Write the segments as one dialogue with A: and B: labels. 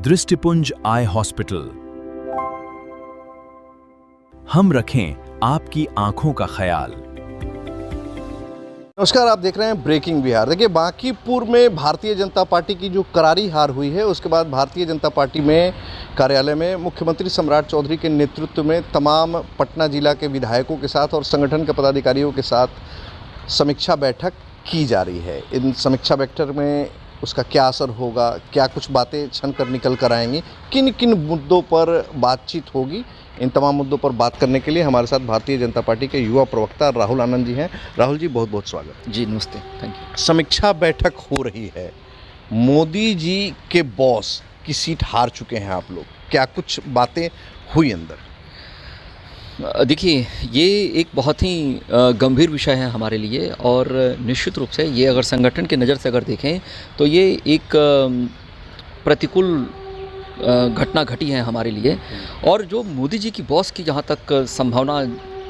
A: दृष्टिपुंज eye hospital. हम रखें आपकी आंखों का ख्याल।
B: नमस्कार, आप देख रहे हैं ब्रेकिंग बिहार। देखिए, बांकीपुर में भारतीय जनता पार्टी की जो करारी हार हुई है, उसके बाद भारतीय जनता पार्टी में कार्यालय में मुख्यमंत्री सम्राट चौधरी के नेतृत्व में तमाम पटना जिला के विधायकों के साथ और संगठन के पदाधिकारियों के साथ समीक्षा बैठक की जा रही है। इन समीक्षा बैठक में उसका क्या असर होगा, क्या कुछ बातें छन कर निकल कर आएंगी, किन किन मुद्दों पर बातचीत होगी, इन तमाम मुद्दों पर बात करने के लिए हमारे साथ भारतीय जनता पार्टी के युवा प्रवक्ता राहुल आनंद जी हैं। राहुल जी, बहुत बहुत स्वागत।
C: जी नमस्ते, थैंक यू।
B: समीक्षा बैठक हो रही है, मोदी जी के बॉस की सीट हार चुके हैं आप लोग, क्या कुछ बातें हुई अंदर?
C: देखिए, ये एक बहुत ही गंभीर विषय है हमारे लिए और निश्चित रूप से ये अगर संगठन की नज़र से अगर देखें तो ये एक प्रतिकूल घटना घटी है हमारे लिए। और जो मोदी जी की बॉस की जहाँ तक संभावना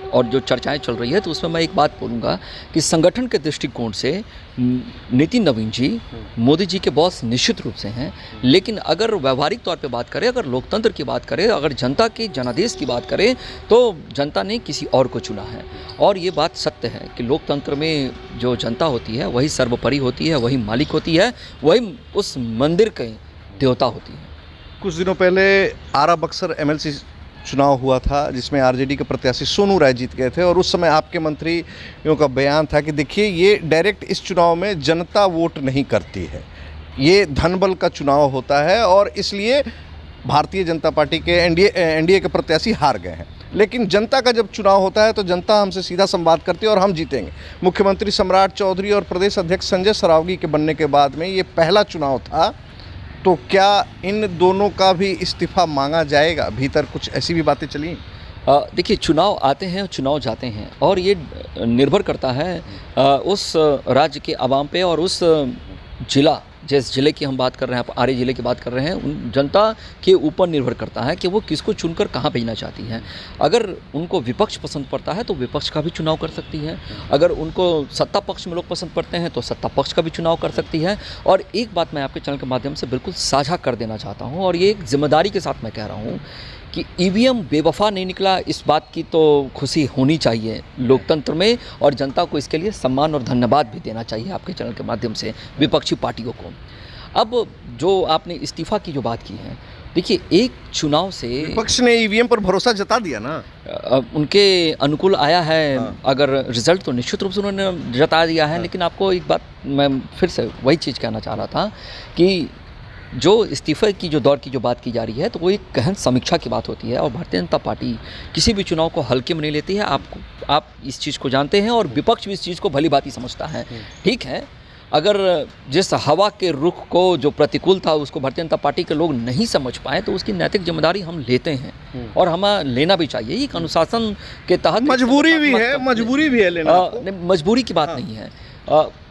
C: और जो चर्चाएं चल रही है, तो उसमें मैं एक बात बोलूँगा कि संगठन के दृष्टिकोण से नितिन नवीन जी मोदी जी के बॉस निश्चित रूप से हैं, लेकिन अगर व्यवहारिक तौर पे बात करें, अगर लोकतंत्र की बात करें, अगर जनता के जनादेश की बात करें, तो जनता ने किसी और को चुना है। और ये बात सत्य है कि लोकतंत्र में जो जनता होती है वही सर्वोपरि होती है, वही मालिक होती है, वही उस मंदिर के देवता होती है।
B: कुछ दिनों पहले आरा बक्सर एमएलसी चुनाव हुआ था, जिसमें आरजेडी के प्रत्याशी सोनू राय जीत गए थे, और उस समय आपके मंत्रियों का बयान था कि देखिए, ये डायरेक्ट इस चुनाव में जनता वोट नहीं करती है, ये धनबल का चुनाव होता है और इसलिए भारतीय जनता पार्टी के एनडीए के प्रत्याशी हार गए हैं। लेकिन जनता का जब चुनाव होता है तो जनता हमसे सीधा संवाद करती है और हम जीतेंगे। मुख्यमंत्री सम्राट चौधरी और प्रदेश अध्यक्ष संजय सरावगी के बनने के बाद में ये पहला चुनाव था, तो क्या इन दोनों का भी इस्तीफा मांगा जाएगा? भीतर कुछ ऐसी भी बातें चली?
C: देखिए, चुनाव आते हैं और चुनाव जाते हैं, और ये निर्भर करता है उस राज्य के आवाम पे और उस जिला, जिस ज़िले की हम बात कर रहे हैं, आप आरे ज़िले की बात कर रहे हैं, उन जनता के ऊपर निर्भर करता है कि वो किसको चुनकर कहाँ भेजना चाहती हैं। अगर उनको विपक्ष पसंद पड़ता है तो विपक्ष का भी चुनाव कर सकती है, अगर उनको सत्ता पक्ष में लोग पसंद पड़ते हैं तो सत्ता पक्ष का भी चुनाव कर सकती है। और एक बात मैं आपके चैनल के माध्यम से बिल्कुल साझा कर देना चाहता हूँ, और ये एक जिम्मेदारी के साथ मैं कह रहा हूँ कि ईवीएम बेवफा नहीं निकला, इस बात की तो खुशी होनी चाहिए लोकतंत्र में, और जनता को इसके लिए सम्मान और धन्यवाद भी देना चाहिए आपके चैनल के माध्यम से विपक्षी पार्टियों को। अब जो आपने इस्तीफा की जो बात की है, देखिए, एक चुनाव से
B: विपक्ष ने ईवीएम पर भरोसा जता दिया ना,
C: उनके अनुकूल आया है।
B: हाँ।
C: अगर रिजल्ट तो निश्चित रूप से उन्होंने जता दिया है। हाँ। लेकिन आपको एक बात मैं फिर से वही चीज़ कहना चाह रहा था कि जो इस्तीफे की जो दौर की जो बात की जा रही है, तो वो एक गहन समीक्षा की बात होती है, और भारतीय जनता पार्टी किसी भी चुनाव को हल्के में नहीं लेती है। आप इस चीज़ को जानते हैं, और विपक्ष भी इस चीज़ को भली भांति समझता है। ठीक है, अगर जिस हवा के रुख को जो प्रतिकूल था उसको भारतीय जनता पार्टी के लोग नहीं समझ पाए, तो उसकी नैतिक जिम्मेदारी हम लेते हैं और हमें लेना भी चाहिए। एक अनुशासन के तहत
B: मजबूरी भी है लेना।
C: मजबूरी की बात नहीं है।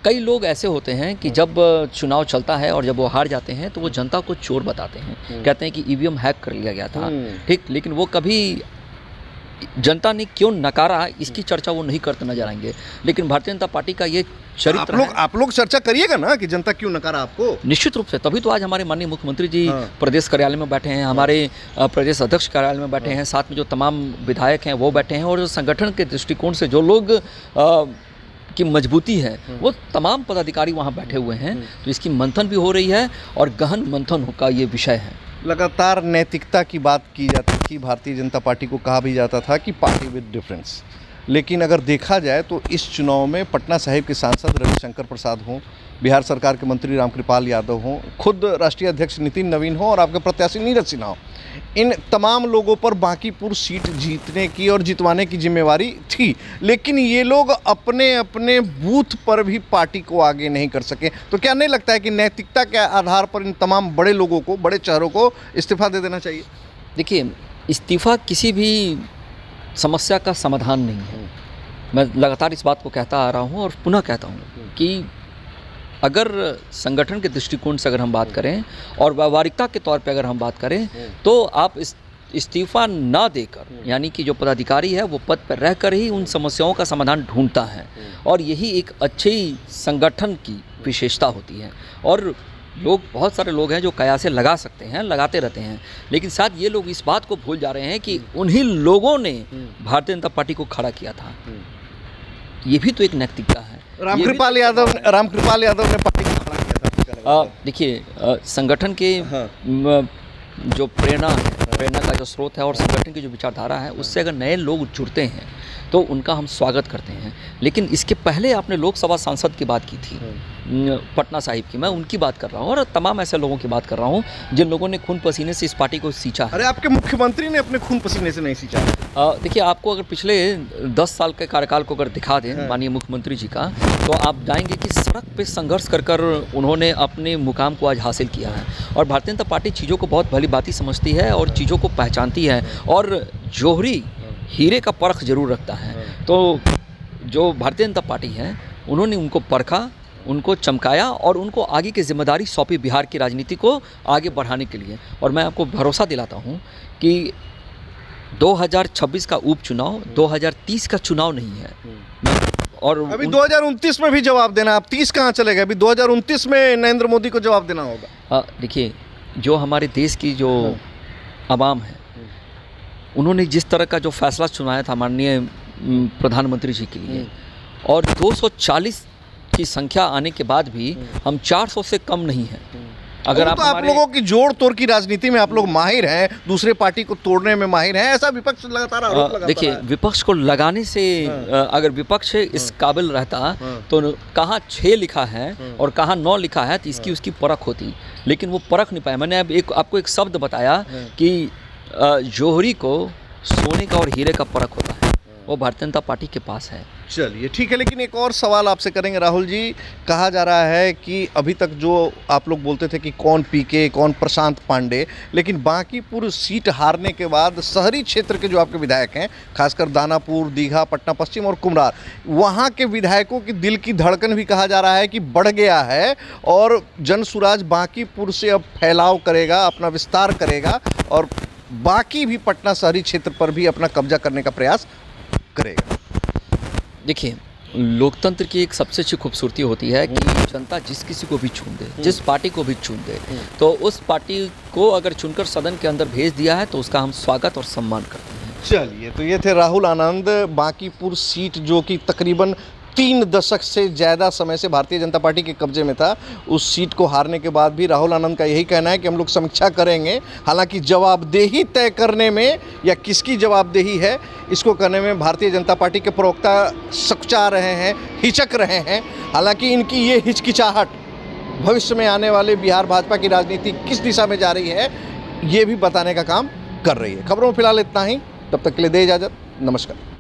C: कई लोग ऐसे होते हैं कि जब चुनाव चलता है और जब वो हार जाते हैं तो वो जनता को चोर बताते हैं, कहते हैं कि ईवीएम हैक कर लिया गया था। ठीक, लेकिन वो कभी जनता ने क्यों नकारा इसकी चर्चा वो नहीं करते नजर आएंगे। लेकिन भारतीय जनता पार्टी का ये चरित्र
B: आप लोग चर्चा करिएगा ना कि जनता क्यों नकारा आपको।
C: निश्चित रूप से, तभी तो आज हमारे माननीय मुख्यमंत्री जी प्रदेश कार्यालय में बैठे हैं, हमारे प्रदेश अध्यक्ष कार्यालय में बैठे हैं, साथ में जो तमाम विधायक हैं वो बैठे हैं, और जो संगठन के दृष्टिकोण से जो लोग की मजबूती है वो तमाम पदाधिकारी वहाँ बैठे हुए हैं। तो इसकी मंथन भी हो रही है और गहन मंथन का ये विषय है।
B: लगातार नैतिकता की बात की जाती थी, भारतीय जनता पार्टी को कहा भी जाता था कि पार्टी विद डिफरेंस, लेकिन अगर देखा जाए तो इस चुनाव में पटना साहिब के सांसद रविशंकर प्रसाद हों, बिहार सरकार के मंत्री रामकृपाल यादव हों, खुद राष्ट्रीय अध्यक्ष नितिन नवीन हों और आपके प्रत्याशी नीरज सिन्हा हों, इन तमाम लोगों पर बांकीपुर सीट जीतने की और जितवाने की जिम्मेवारी थी। लेकिन ये लोग अपने अपने बूथ पर भी पार्टी को आगे नहीं कर सके। तो क्या नहीं लगता है कि नैतिकता के आधार पर इन तमाम बड़े लोगों को, बड़े चेहरों को इस्तीफा दे देना चाहिए?
C: देखिए, इस्तीफा किसी भी समस्या का समाधान नहीं है। मैं लगातार इस बात को कहता आ रहा हूँ और पुनः कहता हूँ कि अगर संगठन के दृष्टिकोण से अगर हम बात करें और व्यावहारिकता के तौर पे अगर हम बात करें, तो आप इस्तीफा ना देकर, यानी कि जो पदाधिकारी है वो पद पर रहकर ही उन समस्याओं का समाधान ढूंढता है, और यही एक अच्छी संगठन की विशेषता होती है। और लोग, बहुत सारे लोग हैं जो कयासे लगा सकते हैं, लगाते रहते हैं, लेकिन साथ ये लोग इस बात को भूल जा रहे हैं कि उन्हीं लोगों ने भारतीय जनता पार्टी को खड़ा किया था। ये भी तो एक नैतिकता है।
B: रामकृपाल यादव ने पार्टी को खड़ा किया था।
C: देखिए, संगठन के जो प्रेरणा का जो स्रोत है और संगठन की जो विचारधारा है, उससे अगर नए लोग जुड़ते हैं तो उनका हम स्वागत करते हैं। लेकिन इसके पहले आपने लोकसभा सांसद की बात की थी, पटना साहिब की, मैं उनकी बात कर रहा हूँ और तमाम ऐसे लोगों की बात कर रहा हूँ जिन लोगों ने खून पसीने से इस पार्टी को सींचा है।
B: अरे आपके मुख्यमंत्री ने अपने खून पसीने से नहीं सींचा।
C: देखिए, आपको अगर पिछले 10 साल के कार्यकाल को अगर दिखा दें माननीय मुख्यमंत्री जी का, तो आप जाएंगे कि सड़क पे संघर्ष कर उन्होंने अपने मुकाम को आज हासिल किया है। और भारतीय जनता पार्टी चीज़ों को बहुत भली भांति समझती है और चीज़ों को पहचानती है, और जौहरी हीरे का परख जरूर रखता है। तो जो भारतीय जनता पार्टी है, उन्होंने उनको परखा, उनको चमकाया और उनको आगे की जिम्मेदारी सौंपी बिहार की राजनीति को आगे बढ़ाने के लिए। और मैं आपको भरोसा दिलाता हूँ कि 2026 का उपचुनाव 2030 का चुनाव नहीं है। और
B: अभी 2029 में भी जवाब देना, आप 30 कहाँ चले गए? अभी 2029 में नरेंद्र मोदी को जवाब देना होगा।
C: देखिए, जो हमारे देश की जो आवाम है, उन्होंने जिस तरह का जो फैसला सुनाया था माननीय प्रधानमंत्री जी के लिए, और 240 की संख्या आने के बाद भी हम 400 से कम नहीं हैं। अगर
B: आप लोगों की जोड़ तोड़ की राजनीति में आप लोग माहिर हैं, दूसरे पार्टी को तोड़ने में माहिर हैं, ऐसा विपक्ष लगातार आरोप लगाता है।
C: देखिए, विपक्ष को लगाने से अगर विपक्ष इस काबिल रहता तो कहाँ 6 लिखा है और कहाँ 9 लिखा है, तो इसकी उसकी परख होती, लेकिन वो परख नहीं पाया। मैंने अब आपको एक शब्द बताया कि जौहरी को सोने का और हीरे का परख होता है, वो भारतीय जनता पार्टी के पास है।
B: चलिए ठीक है, लेकिन एक और सवाल आपसे करेंगे राहुल जी। कहा जा रहा है कि अभी तक जो आप लोग बोलते थे कि कौन पीके, कौन प्रशांत पांडे, लेकिन बांकीपुर सीट हारने के बाद शहरी क्षेत्र के जो आपके विधायक हैं, खासकर दानापुर, दीघा, पटना पश्चिम और कुम्हरार, वहाँ के विधायकों की दिल की धड़कन भी कहा जा रहा है कि बढ़ गया है और जनसुराज बांकीपुर से अब फैलाव करेगा, अपना विस्तार करेगा और बाकी भी पटना शहरी क्षेत्र पर भी अपना कब्जा करने का प्रयास करेगा।
C: देखिए, लोकतंत्र की एक सबसे अच्छी खूबसूरती होती है कि जनता जिस किसी को भी चुन दे, जिस पार्टी को भी चुन दे, तो उस पार्टी को अगर चुनकर सदन के अंदर भेज दिया है तो उसका हम स्वागत और सम्मान करते हैं।
B: चलिए, तो ये थे राहुल आनंद। बांकीपुर सीट जो कि तकरीबन 3 दशक से ज़्यादा समय से भारतीय जनता पार्टी के कब्जे में था, उस सीट को हारने के बाद भी राहुल आनंद का यही कहना है कि हम लोग समीक्षा करेंगे। हालांकि जवाबदेही तय करने में या किसकी जवाबदेही है इसको करने में भारतीय जनता पार्टी के प्रवक्ता सकुचा रहे हैं, हिचक रहे हैं। हालांकि इनकी ये हिचकिचाहट भविष्य में आने वाले बिहार भाजपा की राजनीति किस दिशा में जा रही है, ये भी बताने का काम कर रही है। खबरों में फिलहाल इतना ही, तब तक के लिए दे इजाज़त, नमस्कार।